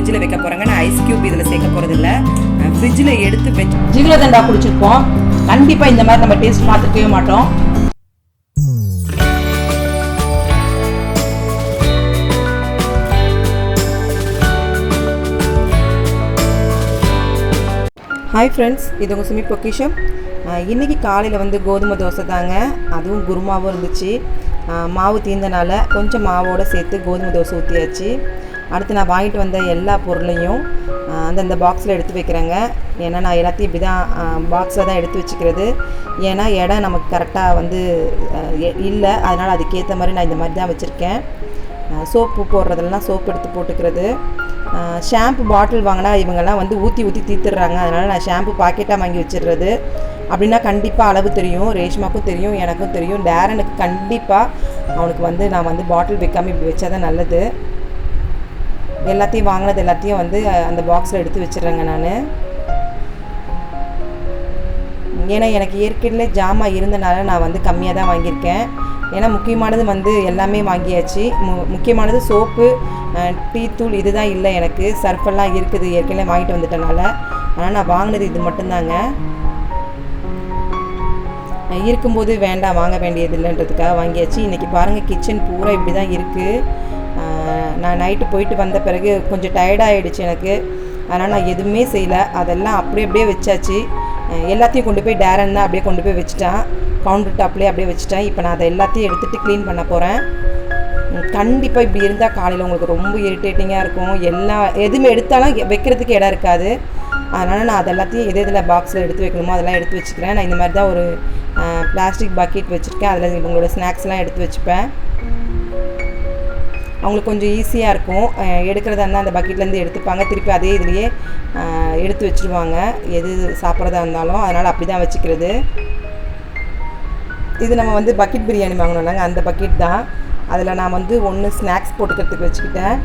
ஃப்ரிட்ஜில் வைக்க போகிறேங்க. நான் ஐஸ் க்யூப் இதில் சேர்க்க போகிறதில்ல, ஃப்ரிட்ஜில் எடுத்து வச்சு ஜிகில தண்டா குடிச்சிருப்போம். கண்டிப்பாக இந்த மாதிரி நம்ம டேஸ்ட் பார்த்துக்கவே மாட்டோம். ஹாய் ஃப்ரெண்ட்ஸ், இது உங்கள் சுமி பொக்கிஷம். இன்றைக்கி காலையில் வந்து கோதுமை தோசை தாங்க, அதுவும் குருமாவும் இருந்துச்சு. மாவு தீர்ந்தனால கொஞ்சம் மாவோடு சேர்த்து கோதுமை தோசை ஊற்றியாச்சு. அடுத்து நான் வாங்கிட்டு வந்த எல்லா பொருளையும் அந்தந்த பாக்ஸில் எடுத்து வைக்கிறேங்க. ஏன்னா நான் எல்லாத்தையும் இப்படி தான் பாக்ஸில் தான் எடுத்து வச்சுக்கிறது. ஏன்னா இடம் நமக்கு கரெக்டாக வந்து இல்லை, அதனால் அதுக்கேற்ற மாதிரி நான் இந்த மாதிரி தான் வச்சுருக்கேன். சோப்பு போடுறதெல்லாம் சோப்பு எடுத்து போட்டுக்கிறது. ஷாம்பு பாட்டில் வாங்கினா இவங்கெல்லாம் வந்து ஊற்றி தீர்த்துடுறாங்க. அதனால் நான் ஷாம்பு பாக்கெட்டாக வாங்கி வச்சிடுறது. அப்படின்னா கண்டிப்பாக அளவு தெரியும், ரேஷ்மாக்கும் தெரியும், எனக்கும் தெரியும். டேரனுக்கு கண்டிப்பாக அவனுக்கு வந்து நான் வந்து பாட்டில் வைக்காமல் இப்படி வச்சா தான் நல்லது. எல்லாத்தையும் வாங்கினது எல்லாத்தையும் வந்து அந்த பாக்ஸில் எடுத்து வச்சிடுறேங்க நான். ஏன்னா எனக்கு ஏற்கனவே ஜாமான் இருந்தனால நான் வந்து கம்மியாக தான் வாங்கியிருக்கேன். ஏன்னா முக்கியமானது வந்து எல்லாமே வாங்கியாச்சு. முக்கியமானது சோப்பு, டீ தூள் இது தான் இல்லை. எனக்கு சர்ஃபெல்லாம் இருக்குது, ஏற்கனவே வாங்கிட்டு வந்துட்டனால. ஆனால் நான் வாங்கினது இது மட்டும்தாங்க. இருக்கும்போது வேண்டாம் வாங்க வேண்டியது இல்லைன்றதுக்காக வாங்கியாச்சு. இன்றைக்கி பாருங்கள், கிச்சன் பூரா இப்படி தான் இருக்குது. நான் நைட்டு போயிட்டு வந்த பிறகு கொஞ்சம் டயர்டாகிடுச்சு எனக்கு. அதனால் நான் எதுவுமே செய்யலை, அதெல்லாம் அப்படியே வச்சாச்சு. எல்லாத்தையும் கொண்டு போய் டேரன் தான் அப்படியே கொண்டு போய் வச்சுட்டான், கவுண்டர் டாப்லேயே அப்படியே வச்சுட்டேன். இப்போ நான் அதை எல்லாத்தையும் எடுத்துகிட்டு க்ளீன் பண்ண போகிறேன். கண்டிப்பாக இப்படி இருந்தால் காலையில் உங்களுக்கு ரொம்ப இரிட்டேட்டிங்காக இருக்கும். எதுவுமே எடுத்தாலும் வைக்கிறதுக்கு இடம் இருக்காது. அதனால் நான் அது எல்லாத்தையும் எதில் பாக்ஸில் எடுத்து வைக்கணுமோ அதெல்லாம் எடுத்து வச்சுக்கிறேன். நான் இந்த மாதிரி தான் ஒரு பிளாஸ்டிக் பக்கெட் வச்சுருக்கேன். அதில் இவங்களோட ஸ்நாக்ஸ்லாம் எடுத்து வச்சுப்பேன். அவங்களுக்கு கொஞ்சம் ஈஸியாக இருக்கும். எடுக்கிறதா இருந்தால் அந்த பக்கெட்லேருந்து எடுத்துப்பாங்க, திருப்பி அதே இதுலேயே எடுத்து வச்சுருவாங்க எது சாப்பிட்றதா இருந்தாலும். அதனால் அப்படி தான் வச்சுக்கிறது. இது நம்ம வந்து பக்கெட் பிரியாணி வாங்கினோம்னாங்க, அந்த பக்கெட் தான். அதில் நான் வந்து ஒன்று ஸ்நாக்ஸ் போட்டுக்கிறதுக்கு வச்சுக்கிட்டேன்,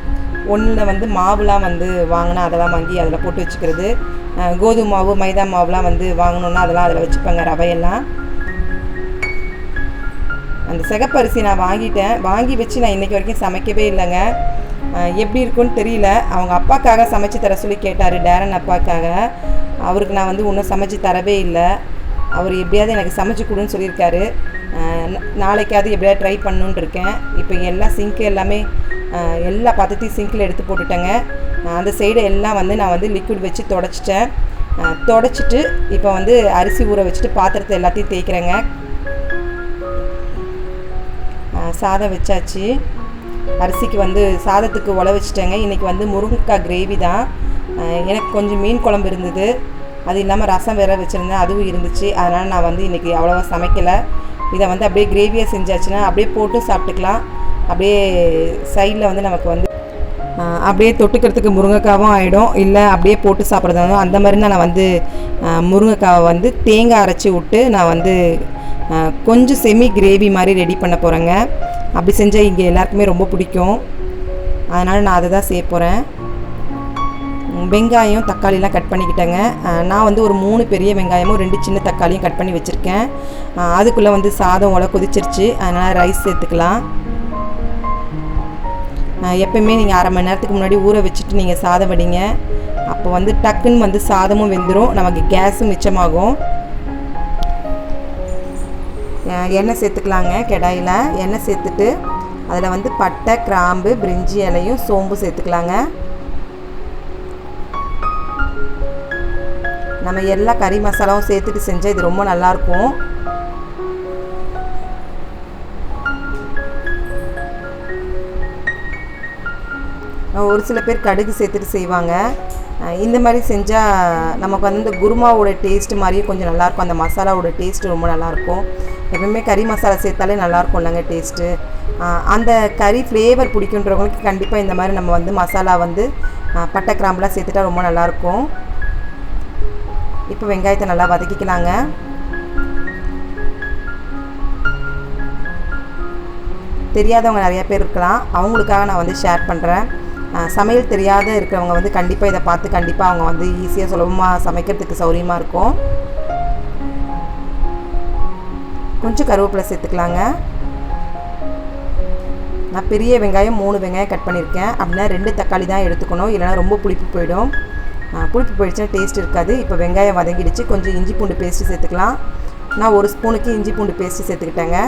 ஒன்றில் வந்து மாவுலாம் வந்து வாங்கினா அதெல்லாம் வாங்கி அதில் போட்டு வச்சுக்கிறது. கோதுமை மாவு, மைதா மாவுலாம் வந்து வாங்கினோன்னா அதெல்லாம் அதில் வச்சுப்பேங்க, ரவையெல்லாம். அந்த சிகப்பரிசி நான் வாங்கி வச்சு நான் இன்றைக்கி வரைக்கும் சமைக்கவே இல்லைங்க. எப்படி இருக்குன்னு தெரியல. அவங்க அப்பாக்காக சமைச்சு தர சொல்லி கேட்டார், டேரன் அப்பாக்காக. அவருக்கு நான் வந்து இன்னும் சமைச்சு தரவே இல்லை. அவர் எப்படியாவது எனக்கு சமைச்சு கொடுன்னு சொல்லியிருக்காரு. நாளைக்காவது எப்படியாவது ட்ரை பண்ணணுன்னு இருக்கேன். இப்போ எல்லாம் சிங்க்கு எல்லாமே எல்லா பாத்திரத்தையும் சிங்கில் எடுத்து போட்டுட்டேங்க. அந்த சைடு எல்லாம் வந்து நான் வந்து லிக்விட் வச்சு தொடச்சிட்டு இப்போ வந்து அரிசி ஊற வச்சுட்டு பாத்திரத்தை எல்லாத்தையும் தேய்க்கிறேங்க. சாதம் வச்சாச்சு. அரிசிக்கு வந்து சாதத்துக்கு உல வச்சுட்டேங்க. இன்றைக்கி வந்து முருங்கைக்காய் கிரேவி தான். எனக்கு கொஞ்சம் மீன் குழம்பு இருந்தது, அது இல்லாமல் ரசம் வேறு வச்சுருந்தேன், அதுவும் இருந்துச்சு. அதனால் நான் வந்து இன்றைக்கி அவ்வளோவா சமைக்கலை. இதை வந்து அப்படியே கிரேவியாக செஞ்சாச்சுன்னா அப்படியே போட்டு சாப்பிட்டுக்கலாம். அப்படியே சைடில் வந்து நமக்கு வந்து அப்படியே தொட்டுக்கிறதுக்கு முருங்கைக்காவும் ஆகிடும், இல்லை அப்படியே போட்டு சாப்பிட்றதாலும். அந்த மாதிரி தான் நான் வந்து முருங்கைக்காவை வந்து தேங்காய் அரைச்சி விட்டு நான் வந்து கொஞ்சம் செமி கிரேவி மாதிரி ரெடி பண்ண போகிறேங்க. அப்படி செஞ்சால் இங்கே எல்லாருக்குமே ரொம்ப பிடிக்கும். அதனால் நான் அதை தான் செய்ய போகிறேன். வெங்காயம் தக்காளிலாம் கட் பண்ணிக்கிட்டேங்க. நான் வந்து ஒரு 3 பெரிய வெங்காயமும் 2 சின்ன தக்காளியும் கட் பண்ணி வச்சுருக்கேன். அதுக்குள்ளே வந்து சாதம் உல கொதிச்சிருச்சு, அதனால் ரைஸ் சேர்த்துக்கலாம். எப்போயுமே நீங்கள் அரை மணி நேரத்துக்கு முன்னாடி ஊற வச்சுட்டு நீங்கள் சாதம் வடிங்க. அப்போ வந்து டக்குன்னு வந்து சாதமும் வெந்துடும், நமக்கு கேஸும் மிச்சமாகும். எண்ணெய் சேர்த்துக்கலாங்க. கடாயில் எண்ணெய் சேர்த்துட்டு அதில் வந்து பட்டை, கிராம்பு, பிரிஞ்சி இலையும் சோம்பு சேர்த்துக்கலாங்க. நம்ம எல்லா கறி மசாலாவும் சேர்த்துட்டு செஞ்சால் இது ரொம்ப நல்லாயிருக்கும். ஒரு சில பேர் கடுகு சேர்த்துட்டு செய்வாங்க. இந்த மாதிரி செஞ்சால் நமக்கு வந்து இந்த குருமாவோட டேஸ்ட்டு மாதிரியே கொஞ்சம் நல்லாயிருக்கும். அந்த மசாலாவோட டேஸ்ட்டு ரொம்ப நல்லாயிருக்கும். எப்பவுமே கறி மசாலா சேர்த்தாலே நல்லாயிருக்கும் இல்லைங்க டேஸ்ட்டு. அந்த கறி ஃப்ளேவர் பிடிக்குன்றவங்களுக்கு கண்டிப்பாக இந்த மாதிரி நம்ம வந்து மசாலா வந்து பட்டை, கிராம்புலாம் சேர்த்துட்டா ரொம்ப நல்லாயிருக்கும். இப்போ வெங்காயத்தை நல்லா வதக்கிக்கலாங்க. தெரியாதவங்க நிறையா பேர் இருக்கலாம், அவங்களுக்காக நான் வந்து ஷேர் பண்ணுறேன். சமையல் தெரியாத இருக்கிறவங்க வந்து கண்டிப்பாக இதை பார்த்து கண்டிப்பாக அவங்க வந்து ஈஸியாக சுலபமாக சமைக்கிறதுக்கு சௌரியமாக இருக்கும். கொஞ்சம் கருவேப்பிலை சேர்த்துக்கலாங்க. நான் பெரிய வெங்காயம் 3 வெங்காயம் கட் பண்ணியிருக்கேன். அப்படின்னா 2 தக்காளி தான் எடுத்துக்கணும், இல்லைனா ரொம்ப புளிப்பு போயிடும். புளிப்பு போயிடுச்சுன்னா டேஸ்ட் இருக்காது. இப்போ வெங்காயம் வதங்கிடுச்சு. கொஞ்சம் இஞ்சி பூண்டு பேஸ்ட்டு சேர்த்துக்கலாம். நான் 1 ஸ்பூனுக்கு இஞ்சி பூண்டு பேஸ்ட்டு சேர்த்துக்கிட்டேங்க.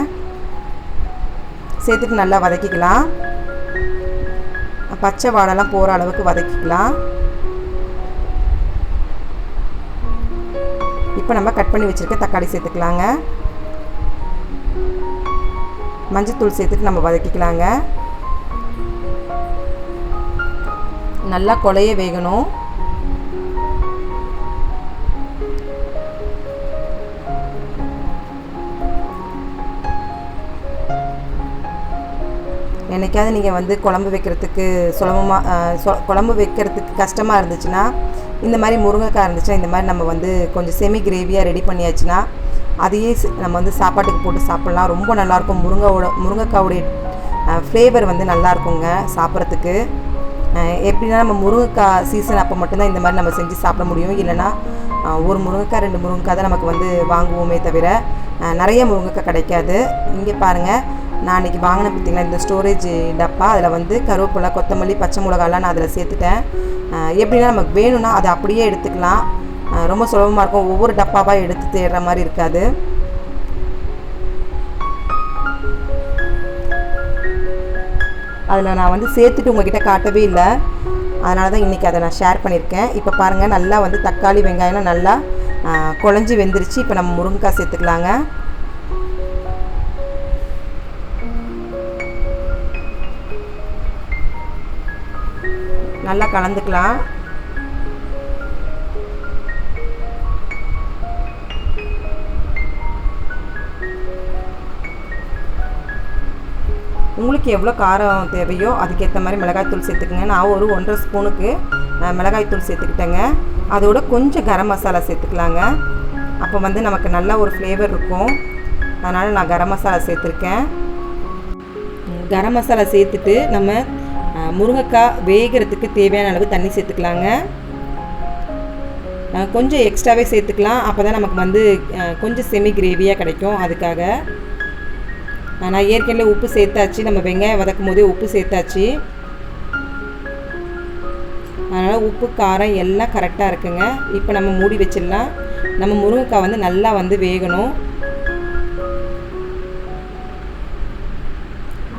சேர்த்துட்டு நல்லா வதக்கிக்கலாம். பச்சை வாடெல்லாம் போகிற அளவுக்கு வதக்கிக்கலாம். இப்போ நம்ம கட் பண்ணி வச்சுருக்க தக்காளி சேர்த்துக்கலாங்க. மஞ்சத்தூள் சேர்த்துட்டு நம்ம வதக்கிக்கலாங்க. நல்லா கொலைய வேகணும். என்னைக்காவது நீங்கள் வந்து குழம்பு வைக்கிறதுக்கு குழம்பு வைக்கிறதுக்கு கஷ்டமாக இருந்துச்சுன்னா, இந்த மாதிரி முருங்கைக்காய் இருந்துச்சுன்னா, இந்த மாதிரி நம்ம வந்து கொஞ்சம் செமி கிரேவியாக ரெடி பண்ணியாச்சுன்னா அதையே நம்ம வந்து சாப்பாட்டுக்கு போட்டு சாப்பிட்லாம். ரொம்ப நல்லாயிருக்கும். முருங்கைக்காவுடைய ஃப்ளேவர் வந்து நல்லாயிருக்குங்க சாப்பிட்றதுக்கு. எப்படின்னா நம்ம முருங்கைக்காய் சீசன் அப்போ மட்டும்தான் இந்த மாதிரி நம்ம செஞ்சு சாப்பிட முடியும். இல்லைனா ஒரு முருங்கைக்காய் 2 முருங்கைக்காய் தான் நமக்கு வந்து வாங்குவோமே தவிர நிறைய முருங்கைக்காய் கிடைக்காது. இங்கே பாருங்கள், நான் அன்றைக்கி வாங்கின பார்த்திங்களா இந்த ஸ்டோரேஜ் டப்பா, அதில் வந்து கருவேப்பிலை, கொத்தமல்லி, பச்சை மிளகாலாம் நான் அதில் சேர்த்துட்டேன். எப்படின்னா நமக்கு வேணும்னா அதை அப்படியே எடுத்துக்கலாம். ரொம்ப சுலபமாக இருக்கும். ஒவ்வொரு டப்பாவாக எடுத்து தேடுற மாதிரி இருக்காது. அதில் நான் வந்து சேர்த்துட்டு உங்கள்கிட்ட காட்டவே இல்லை, அதனால தான் இன்றைக்கி அதை நான் ஷேர் பண்ணியிருக்கேன். இப்போ பாருங்கள், நல்லா வந்து தக்காளி வெங்காயம்லாம் நல்லா குழஞ்சி வெந்துருச்சு. இப்போ நம்ம முருங்கைக்காய் சேர்த்துக்கலாங்க. நல்லா கலந்துக்கலாம். உங்களுக்கு எவ்வளோ காரம் தேவையோ அதுக்கேற்ற மாதிரி மிளகாய்த்தூள் சேர்த்துக்குங்க. நான் ஒரு 1.5 ஸ்பூனுக்கு மிளகாய்த்தூள் சேர்த்துக்கிட்டேங்க. அதோட கொஞ்சம் கரம் மசாலா சேர்த்துக்கலாங்க. அப்போ வந்து நமக்கு நல்ல ஒரு ஃப்ளேவர் இருக்கும். அதனால் நான் கரம் மசாலா சேர்த்துருக்கேன். கரம் மசாலா சேர்த்துட்டு நம்ம முருங்கைக்காய் வேகிறதுக்கு தேவையான அளவு தண்ணி சேர்த்துக்கலாங்க. கொஞ்சம் எக்ஸ்ட்ராவே சேர்த்துக்கலாம். அப்போ தான் நமக்கு வந்து கொஞ்சம் செமி கிரேவியாக கிடைக்கும். அதுக்காக நான் ஏற்கனவே உப்பு சேர்த்தாச்சு. நம்ம வெங்காயம் வதக்கும் போதே உப்பு சேர்த்தாச்சு. அதனால் உப்பு காரம் எல்லாம் கரெக்டாக இருக்குங்க. இப்போ நம்ம மூடி வச்சிடலாம். நம்ம முருங்கைக்காய் வந்து நல்லா வந்து வேகணும்.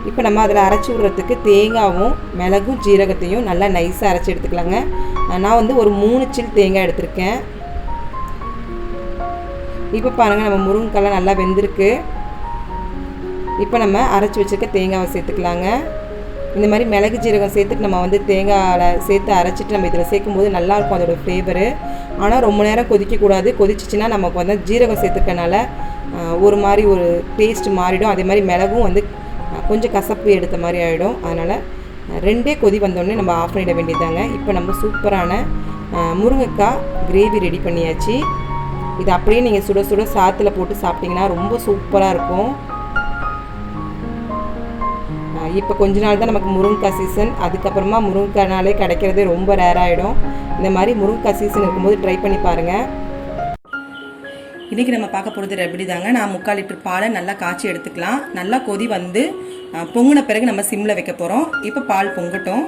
இப்போ நம்ம அதில் அரைச்சி விடுறதுக்கு தேங்காயும் மிளகும் ஜீரகத்தையும் நல்லா நைஸாக அரைச்சி எடுத்துக்கலாங்க. நான் வந்து ஒரு 3 சில் தேங்காய் எடுத்திருக்கேன். இப்போ பாருங்கள், நம்ம முருங்கைக்காய்லாம் நல்லா வெந்திருக்கு. இப்போ நம்ம அரைச்சி வச்சுருக்க தேங்காவை சேர்த்துக்கலாங்க. இந்த மாதிரி மிளகு ஜீரகம் சேர்த்துட்டு நம்ம வந்து தேங்காயில் சேர்த்து அரைச்சிட்டு நம்ம இதில் சேர்க்கும்போது நல்லாயிருக்கும் அதோடய ஃப்ளேவரு. ஆனால் ரொம்ப நேரம் கொதிக்கக்கூடாது. கொதிச்சிச்சின்னா நமக்கு வந்து ஜீரகம் சேர்த்துக்கனால ஒரு மாதிரி ஒரு டேஸ்ட் மாறிடும். அதே மாதிரி மிளகும் வந்து கொஞ்சம் கசப்பு எடுத்த மாதிரி ஆகிடும். அதனால் 2 கொதி வந்தோடனே நம்ம ஆஃப் பண்ணிட வேண்டியதாங்க. இப்போ நம்ம சூப்பரான முருங்கைக்காய் கிரேவி ரெடி பண்ணியாச்சு. இது அப்படியே நீங்கள் சுட சுட சாத்தில் போட்டு சாப்பிட்டிங்கன்னா ரொம்ப சூப்பராக இருக்கும். இப்போ கொஞ்ச நாள் தான் நமக்கு முருங்கைக்காய் சீசன். அதுக்கப்புறமா முருங்கைக்காய்னாலே கிடைக்கிறதே ரொம்ப ரேர் ஆகிடும். இந்த மாதிரி முருங்கைக்காய் சீசன் இருக்கும்போது ட்ரை பண்ணி பாருங்கள். இன்றைக்கி நம்ம பார்க்க போகிறது ரபடி தாங்க. நான் 3/4 லிட்டர் பாலை நல்லா காய்ச்சி எடுத்துக்கலாம். நல்லா கொதி வந்து பொங்கின பிறகு நம்ம சிம்மில் வைக்க போகிறோம். இப்போ பால் பொங்கட்டும்.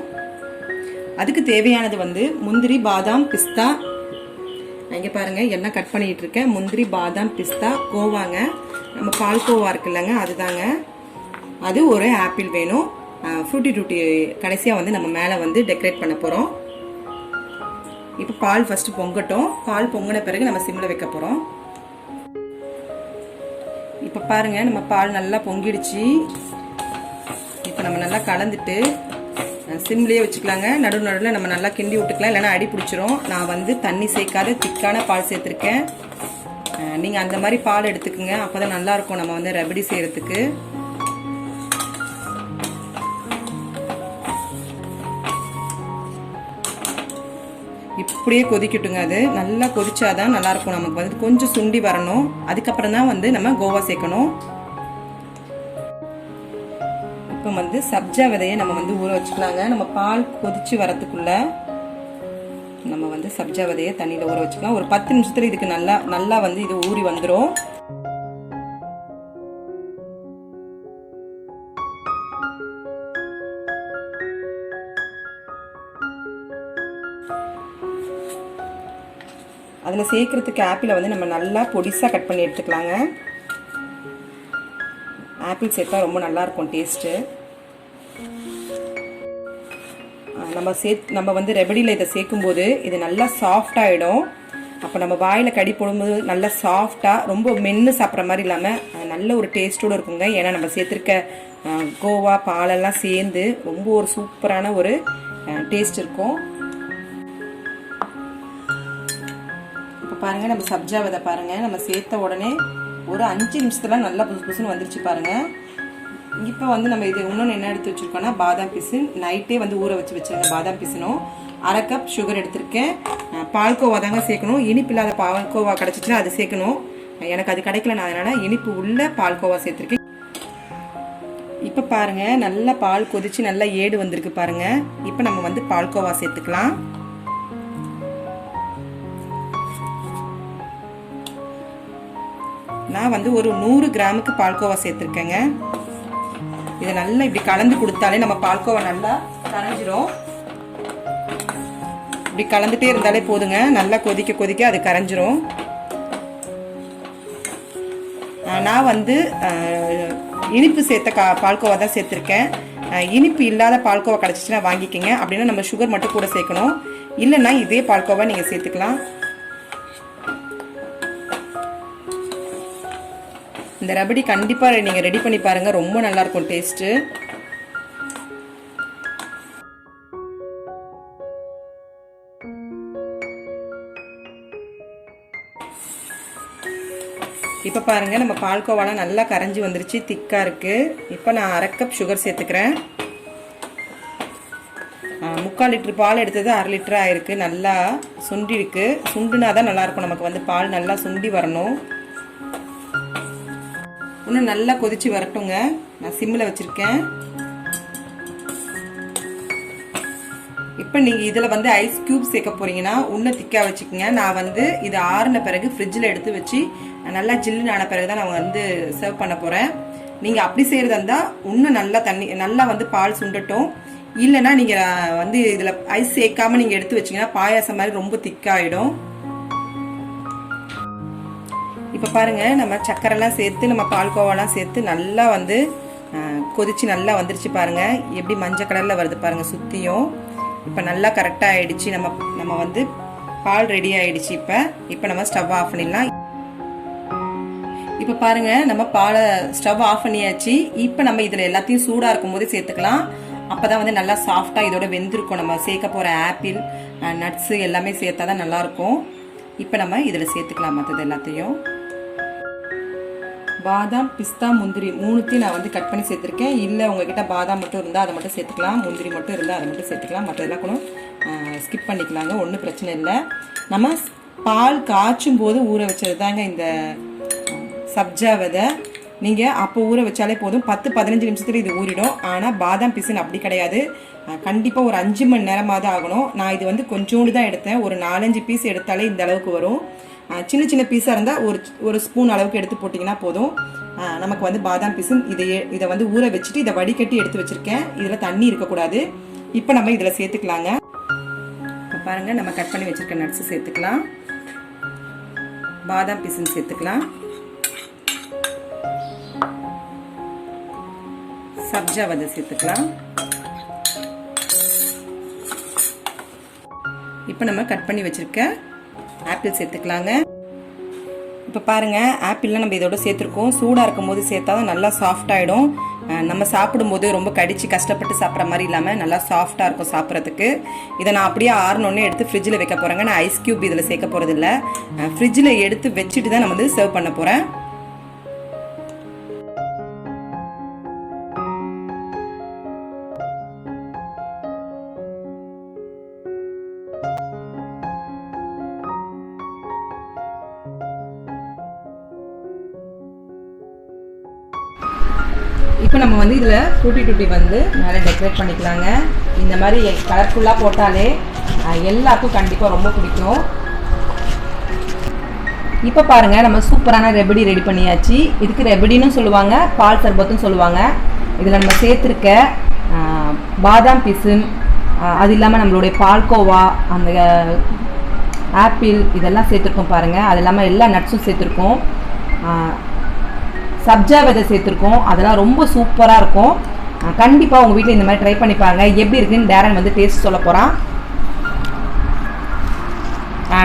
அதுக்கு தேவையானது வந்து முந்திரி, பாதாம், பிஸ்தா. இங்கே பாருங்கள், எல்லாம் கட் பண்ணிகிட்டு இருக்கேன். முந்திரி, பாதாம், பிஸ்தா, கோவாங்க. நம்ம பால் கோவா இருக்குல்லங்க, அதுதாங்க. அது ஒரு ஆப்பிள் வேணும். ஃப்ரூட்டி டூட்டி கடைசியாக வந்து நம்ம மேலே வந்து டெக்கரேட் பண்ண போகிறோம். இப்போ பால் ஃபஸ்ட்டு பொங்கட்டும். பால் பொங்கின பிறகு நம்ம சிம்மில் வைக்க போகிறோம். இப்போ பாருங்கள், நம்ம பால் நல்லா பொங்கிடுச்சு. இப்போ நம்ம நல்லா கலந்துட்டு சிம்லேயே வச்சுக்கலாங்க. நடுவில் நம்ம நல்லா கிண்டி விட்டுக்கலாம், இல்லைனா அடி பிடிச்சிரும். நான் வந்து தண்ணி சேர்க்காத திக்கான பால் சேர்த்துருக்கேன். நீங்கள் அந்த மாதிரி பால் எடுத்துக்கோங்க. அப்போ தான் நல்லாயிருக்கும் நம்ம வந்து ரபடி செய்கிறதுக்கு. இப்படியே கொதிக்கட்டுங்க. அது நல்லா கொதிச்சாதான் நல்லாயிருக்கும். நமக்கு வந்து கொஞ்சம் சுண்டி வரணும். அதுக்கப்புறம் தான் வந்து நம்ம கோவா சேர்க்கணும். இப்போ வந்து சப்ஜா விதையை நம்ம வந்து ஊற வச்சுக்கலாங்க. நம்ம பால் கொதிச்சு வரத்துக்குள்ள நம்ம வந்து சப்ஜா விதையை தண்ணியில் ஊற வச்சுக்கலாம். ஒரு 10 நிமிஷத்துல இதுக்கு நல்லா வந்து இது ஊறி வந்துடும். அதில் சேர்க்குறதுக்கு ஆப்பிளை வந்து நம்ம நல்லா பொடிசாக கட் பண்ணி எடுத்துக்கலாங்க. ஆப்பிள் சேர்த்தா ரொம்ப நல்லாயிருக்கும் டேஸ்ட்டு. நம்ம வந்து ரெபடியில் இதை சேர்க்கும்போது இது நல்லா சாஃப்டாகிடும். அப்போ நம்ம வாயில் கடி போடும்போது நல்லா சாஃப்டாக ரொம்ப மென்று சாப்பிட்ற மாதிரி இல்லாமல் நல்ல ஒரு டேஸ்ட்டோடு இருக்குங்க. ஏன்னா நம்ம சேர்த்துருக்க கோவா பாலெல்லாம் சேர்ந்து ரொம்ப ஒரு சூப்பரான ஒரு டேஸ்ட் இருக்கும். இப்போ பாருங்கள், நம்ம சப்ஜா விதை பாருங்கள், நம்ம சேர்த்த உடனே ஒரு 5 நிமிஷத்துல நல்லா புதுசுன்னு வந்துருச்சு பாருங்கள். இப்போ வந்து நம்ம இது இன்னொன்று என்ன எடுத்து வச்சுருக்கோன்னா பாதாம் பிசின். நைட்டே வந்து ஊற வச்சுருங்க பாதாம் பிசினும். 1/2 கப் சுகர் எடுத்திருக்கேன். பால்கோவா தாங்க சேர்க்கணும். இனிப்பு இல்லாத பால்கோவா கிடச்சிச்சுன்னா அது சேர்க்கணும். எனக்கு அது கிடைக்கல, நான் அதனால் இனிப்பு உள்ள பால்கோவா சேர்த்துருக்கேன். இப்போ பாருங்கள், நல்லா பால் கொதிச்சு நல்லா ஏடு வந்திருக்கு பாருங்கள். இப்போ நம்ம வந்து பால்கோவா சேர்த்துக்கலாம். நான் வந்து ஒரு 100 கிராமுக்கு பால்கோவா சேர்த்துருக்கேங்க. இதை நல்லா இப்படி கலந்து கொடுத்தாலே நம்ம பால்கோவா நல்லா கரைஞ்சிரும். இப்படி கலந்துட்டே இருந்தாலே போதுங்க. நல்லா கொதிக்க கொதிக்க அது கரைஞ்சிரும். நான் வந்து இனிப்பு சேர்த்த பால்கோவா தான் சேர்த்துருக்கேன். இனிப்பு இல்லாத பால்கோவா கிடச்சிச்சுன்னா வாங்கிக்கோங்க. அப்படின்னா நம்ம சுகர் மட்டும் கூட சேர்க்கணும். இல்லைன்னா இதே பால்கோவா நீங்கள் சேர்த்துக்கலாம். இந்த ரபடி கண்டிப்பாக நீங்கள் ரெடி பண்ணி பாருங்கள், ரொம்ப நல்லாயிருக்கும் டேஸ்ட்டு. இப்போ பாருங்கள், நம்ம பால்கோவாலாம் நல்லா கரைஞ்சி வந்துருச்சு, திக்காக இருக்குது. இப்போ நான் 1/2 கப் சுகர் சேர்த்துக்கிறேன். 3/4 லிட்டர் பால் எடுத்தது 1/2 லிட்டர் ஆயிருக்கு. நல்லா சுண்டி இருக்கு. சுண்டுனா தான் நல்லாயிருக்கும். நமக்கு வந்து பால் நல்லா சுண்டி வரணும். இன்னும் நல்லா கொதிச்சு வரட்டுங்க. நான் சிம்மில் வச்சுருக்கேன். இப்போ நீங்கள் இதில் வந்து ஐஸ் க்யூப் சேர்க்க போகிறீங்கன்னா இன்னும் திக்காக வச்சுக்கோங்க. நான் வந்து இது ஆறின பிறகு ஃப்ரிட்ஜில் எடுத்து வச்சு நல்லா ஜில்லுன்னு ஆன பிறகு தான் நான் வந்து சர்வ் பண்ண போகிறேன். நீங்கள் அப்படி செய்கிறதா இருந்தால் இன்னும் நல்லா நல்லா வந்து பால் சுண்டட்டும். இல்லைன்னா நீங்கள் வந்து இதில் ஐஸ் சேர்க்காமல் நீங்கள் எடுத்து வச்சிங்கன்னா பாயாசம் மாதிரி ரொம்ப திக்காகிடும். இப்போ பாருங்கள், நம்ம சக்கரைலாம் சேர்த்து நம்ம பால்கோவாலாம் சேர்த்து நல்லா வந்து கொதிச்சு நல்லா வந்துருச்சு பாருங்கள். எப்படி மஞ்சள் கலரில் வருது பாருங்கள் சுற்றியும். இப்போ நல்லா கரெக்டாக ஆகிடுச்சு. நம்ம வந்து பால் ரெடி ஆகிடுச்சு. இப்போ நம்ம ஸ்டவ் ஆஃப் பண்ணிடலாம். இப்போ பாருங்கள், நம்ம பாலை ஸ்டவ் ஆஃப் பண்ணியாச்சு. இப்போ நம்ம இதில் எல்லாத்தையும் சூடாக இருக்கும் போது சேர்த்துக்கலாம். அப்போ தான் வந்து நல்லா சாஃப்டாக இதோட வெந்திருக்கும். நம்ம சேர்க்க போகிற ஆப்பிள் நட்ஸு எல்லாமே சேர்த்தா தான் நல்லாயிருக்கும். இப்போ நம்ம இதில் சேர்த்துக்கலாம் மற்றது எல்லாத்தையும். பாதாம், பிஸ்தா, முந்திரி 3த்தையும் நான் வந்து கட் பண்ணி சேர்த்துருக்கேன். இல்லை உங்ககிட்ட பாதாம் மட்டும் இருந்தால் அதை மட்டும் சேர்த்துக்கலாம். முந்திரி மட்டும் இருந்தால் அதை மட்டும் சேர்த்துக்கலாம். மற்றதெல்லாம் கூட ஸ்கிப் பண்ணிக்கலாங்க, ஒன்றும் பிரச்சனை இல்லை. நம்ம பால் காய்ச்சும் போது ஊற வச்சது தாங்க இந்த சப்ஜா விதை. நீங்கள் அப்போ ஊற வச்சாலே போதும், 10-15 நிமிஷத்தில் இது ஊறிடும். ஆனால் பாதாம் பிசின் அப்படி கிடையாது, கண்டிப்பாக ஒரு 5 மணி நேரமாவது ஆகணும். நான் இது வந்து கொஞ்சோண்டு தான் எடுத்தேன். ஒரு 4-5 பீஸ் எடுத்தாலே இந்த அளவுக்கு வரும். சின்ன சின்ன பீஸாக இருந்தால் ஒரு ஸ்பூன் அளவுக்கு எடுத்து போட்டிங்கன்னா போதும். நமக்கு வந்து பாதாம் பிசின் இதை வந்து ஊற வச்சுட்டு இதை வடிகட்டி எடுத்து வச்சுருக்கேன். இதில் தண்ணி இருக்கக்கூடாது. இப்போ நம்ம இதில் சேர்த்துக்கலாங்க. பாருங்கள், நம்ம கட் பண்ணி வச்சுருக்க நட்ஸு சேர்த்துக்கலாம். பாதாம் பிசின் சேர்த்துக்கலாம். சப்ஜா விதை சேர்த்துக்கலாம். இப்போ நம்ம கட் பண்ணி வச்சுருக்க ஆப்பிள் சேர்த்துக்கலாங்க. இப்போ பாருங்கள், ஆப்பிள்லாம் நம்ம இதோட சேர்த்துருக்கோம். சூடாக இருக்கும் போது சேர்த்தா தான் நல்லா சாஃப்டாகிடும். நம்ம சாப்பிடும்போது ரொம்ப கடிச்சு கஷ்டப்பட்டு சாப்பிட்ற மாதிரி இல்லாமல் நல்லா சாஃப்டாக இருக்கும் சாப்பிட்றதுக்கு. இதை நான் அப்படியே ஆறணுன்னே எடுத்து ஃப்ரிட்ஜில் வைக்க போகிறேங்க. நான் ஐஸ் க்யூப் இதில் சேர்க்க போகிறதில்ல. ஃப்ரிட்ஜில் எடுத்து வச்சுட்டு தான் நம்ம வந்து சர்வ் பண்ண போகிறேன். இப்போ நம்ம வந்து இதில் ஃப்ரூட்டி டூட்டி வந்து மேலே டெக்கரேட் பண்ணிக்கலாங்க. இந்த மாதிரி கலர்ஃபுல்லாக போட்டாலே எல்லாருக்கும் கண்டிப்பாக ரொம்ப பிடிக்கும். இப்போ பாருங்கள், நம்ம சூப்பரான ரெபடி ரெடி பண்ணியாச்சு. இதுக்கு ரெபடின்னு சொல்லுவாங்க, பால் சர்பத்துன்னு சொல்லுவாங்க. இதில் நம்ம சேர்த்துருக்க பாதாம் பிசின், அது இல்லாமல் நம்மளுடைய பால்கோவா, அந்த ஆப்பிள் இதெல்லாம் சேர்த்துருக்கோம் பாருங்கள். அது இல்லாமல் எல்லா நட்ஸும் சேர்த்துருக்கோம். சப்ஜா விதை சேர்த்துருக்கோம். அதெல்லாம் ரொம்ப சூப்பராக இருக்கும். கண்டிப்பாக உங்கள் வீட்டில் இந்த மாதிரி ட்ரை பண்ணி பாருங்கள். எப்படி இருக்குன்னு டேரன் வந்து டேஸ்ட் சொல்ல போகிறான்.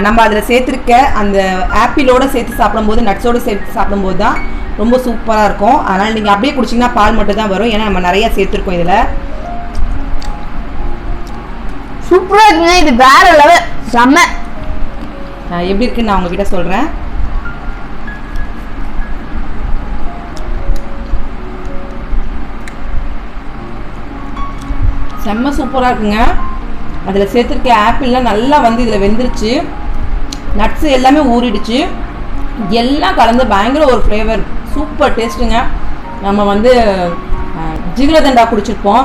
நம்ம அதில் சேர்த்துருக்க அந்த ஆப்பிளோடு சேர்த்து சாப்பிடும்போது, நட்ஸோடு சேர்த்து சாப்பிடும்போது தான் ரொம்ப சூப்பராக இருக்கும். அதனால் நீங்கள் அப்படியே குடிச்சிங்கன்னா பால் மட்டும் தான் வரும். ஏன்னா நம்ம நிறையா சேர்த்துருக்கோம் இதில். சூப்பராக இருக்குங்க. இது வேற லெவல், செம்ம. எப்படி இருக்குன்னு நான் உங்ககிட்ட சொல்கிறேன். செம்ம சூப்பராக இருக்குங்க. அதில் சேர்த்துருக்க ஆப்பிள்லாம் நல்லா வந்து இதில் வெந்துருச்சு. நட்ஸு எல்லாமே ஊறிடுச்சு. எல்லாம் கலந்து பயங்கர ஒரு ஃப்ளேவர், சூப்பர் டேஸ்ட்டுங்க. நம்ம வந்து ஜிகிரதண்டா குடிச்சிருப்போம்.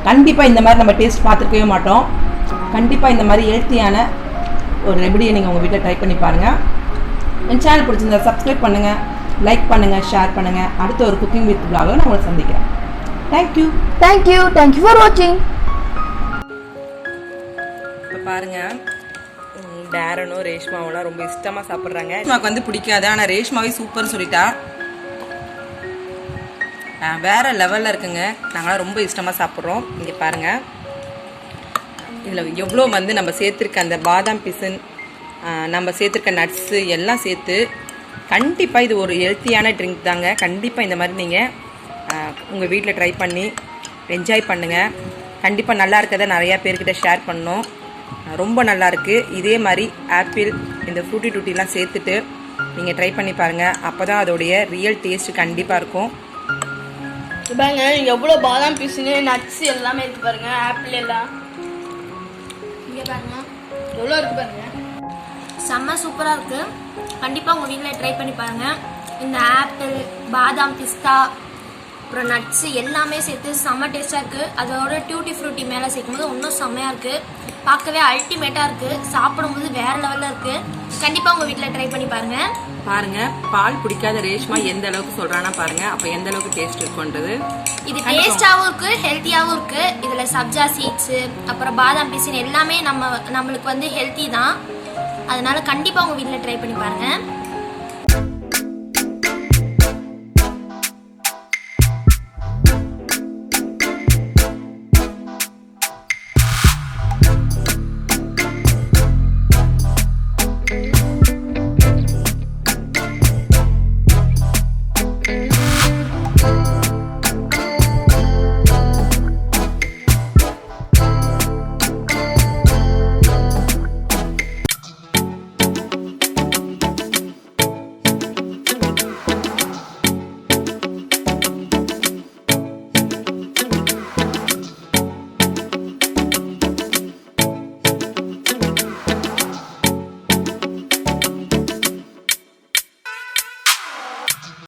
கண்டிப்பாக இந்த மாதிரி நம்ம டேஸ்ட் பார்த்துருக்கவே மாட்டோம். கண்டிப்பாக இந்த மாதிரி ஹெல்த்தியான ஒரு ரெமடியை நீங்கள் உங்கள் வீட்டில் ட்ரை பண்ணி பாருங்கள். என் சேனல் பிடிச்சிருந்தா சப்ஸ்கிரைப் பண்ணுங்கள், லைக் பண்ணுங்கள், ஷேர் பண்ணுங்கள். அடுத்த ஒரு குக்கிங் வித் vlog-ல நான் உங்களை சந்திக்கிறேன். தேங்க்யூ ஃபார் வாட்சிங். இப்போ பாருங்கள், டேரனும் ரேஷ்மாவெல்லாம் ரொம்ப இஷ்டமாக சாப்பிட்றாங்க. ரேஷ்மாவுக்கு வந்து பிடிக்காது, ஆனால் ரேஷ்மாவே சூப்பர்னு சொல்லிட்டா. வேறு லெவலில் இருக்குங்க. நாங்களாம் ரொம்ப இஷ்டமாக சாப்பிட்றோம். இங்கே பாருங்கள், இதில் எவ்வளோ வந்து நம்ம சேர்த்துருக்க அந்த பாதாம் பிசின், நம்ம சேர்த்துருக்க நட்ஸு எல்லாம் சேர்த்து கண்டிப்பாக இது ஒரு ஹெல்த்தியான ட்ரிங்க் தாங்க. கண்டிப்பாக இந்த மாதிரி நீங்கள் உங்கள் வீட்டில் ட்ரை பண்ணி என்ஜாய் பண்ணுங்கள். கண்டிப்பாக நல்லா இருக்கிறத நிறையா பேர்கிட்ட ஷேர் பண்ணணும். ரொம்ப நல்லாயிருக்கு. இதே மாதிரி ஆப்பிள், இந்த ஃப்ரூட்டி டூட்டிலாம் சேர்த்துட்டு நீங்கள் ட்ரை பண்ணி பாருங்கள். அப்போ தான் அதோடைய ரியல் டேஸ்ட்டு கண்டிப்பாக இருக்கும். பாருங்க, எவ்வளோ பாதாம் பீஸுன்னு நட்ஸ் எல்லாமே இருக்கு பாருங்க. ஆப்பிள் எல்லாம் இங்கே பாருங்க எவ்வளோ இருக்கு பாருங்க. செம்ம சூப்பராக இருக்குது. கண்டிப்பாக உங்கள் வீட்டில் ட்ரை பண்ணி பாருங்கள். இந்த ஆப்பிள், பாதாம், பிஸ்தா, அப்புறம் நட்ஸு எல்லாமே சேர்த்து செம்ம டேஸ்ட்டாக இருக்குது. அதோட டியூட்டி ஃப்ரூட்டி மேலே சேர்க்கும்போது இன்னும் செம்மையாக இருக்குது. பார்க்கவே அல்டிமேட்டாக இருக்குது. சாப்பிடும்போது வேறு லெவலில் இருக்குது. கண்டிப்பாக உங்கள் வீட்டில் ட்ரை பண்ணி பாருங்கள். பால் பிடிக்காத ரேஷ்மா எந்த அளவுக்கு சொல்கிறான்னா பாருங்கள். அப்போ எந்த அளவுக்கு டேஸ்ட் இருக்குன்றது. இது டேஸ்டாகவும் இருக்குது, ஹெல்த்தியாகவும் இருக்குது. இதில் சப்ஜா சீட்ஸு, அப்புறம் பாதாம் பீஸின் எல்லாமே நம்மளுக்கு வந்து ஹெல்த்தி தான். அதனால கண்டிப்பாக உங்கள் வீட்டில் ட்ரை பண்ணி பாருங்கள்.